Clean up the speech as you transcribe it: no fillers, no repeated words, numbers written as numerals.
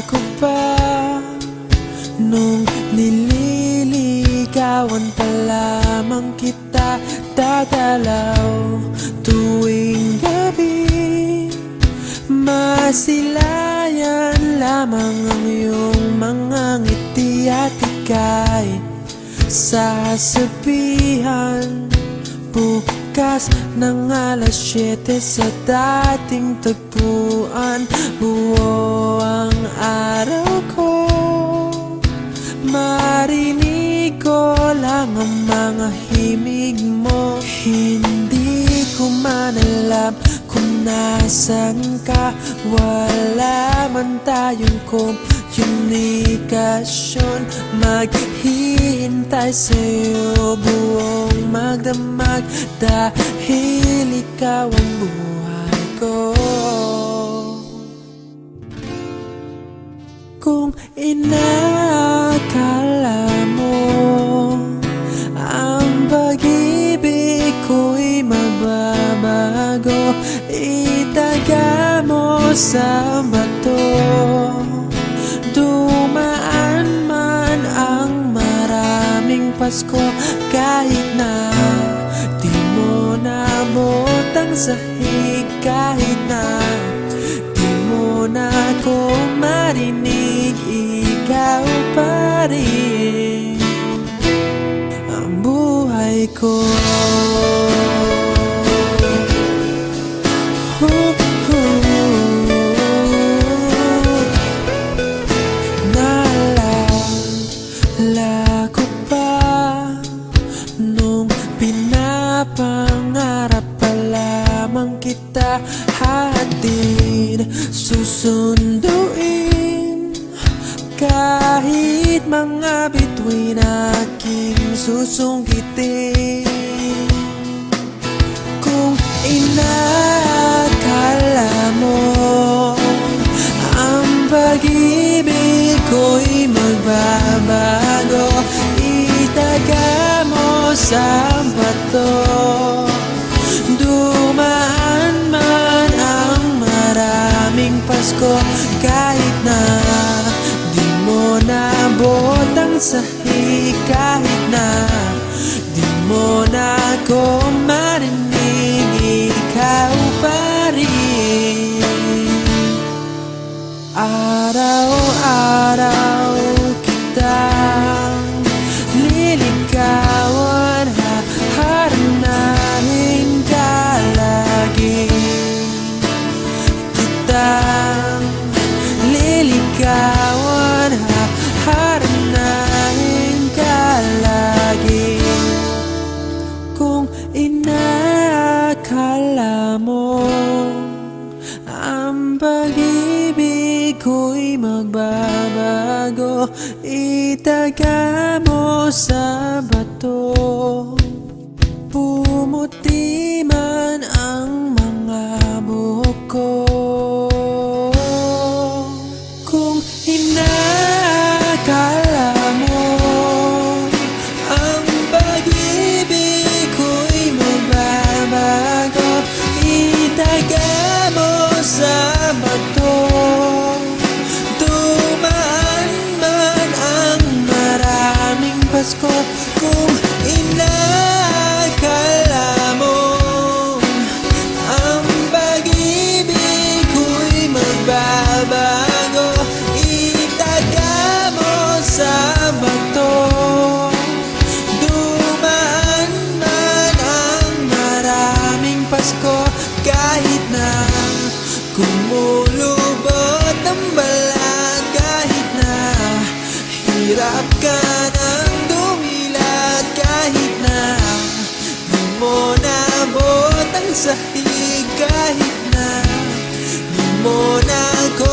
ko pa nung nililigawan pa lamang kita dadalaw tuwing gabi. Masilayan lamang ang iyong mga ngiti at ika'y sasabihan bukas ng alas 7 sa dating tagpuan. Buo ang araw ko, marinig ko lang ang mga himig mo. Hindi ko man alam kung nasan ka, wala man tayong komunikasyon. Maghihintay sa'yo buong magdamag dahil ikaw ang buhay ko. Kung inakala mo ang pag-ibig ko'y magbabago, itaga mo sa bato. Dumaan man ang maraming Pasko, kahit na di mo nabot ang sahig, kahit na di mo na ako marinig, ikaw pa rin ang buhay ko. Naalala ko pa nung pinapangarap pa lamang kita, hatid susunduin kahit mga bituin aking susungkitin. Kung inakala mo ang pag-ibig ko'y magbabago, itaga mo sa bato. Dumaan man ang maraming Pasko, kahit na di mo nabot ang sahig, kahit na di mo na ako marinig, ikaw pa rin. Araw-araw kitang liligawan, haharanahin ka lagi. Kitang liligawan, haharanahin ka lagi. Kung inakala mo ang pag-ibig ko'y magbabago, itaga mo sa bato. Pumuti man ang mga buhok ko. Kung inakala mo ang pag-ibig ko'y magbabago, itaga mo sa bato. Dumaan man ang maraming Pasko, kung inakala mo ang pag-ibig ko'y magbabago, itaga mo sa bato. Dumaan man ang maraming Pasko, kahit na kumulubot ang balat, kahit na hirap ka ng dumilat, kahit na di mo nabot ang sahig, kahit na di mo na ako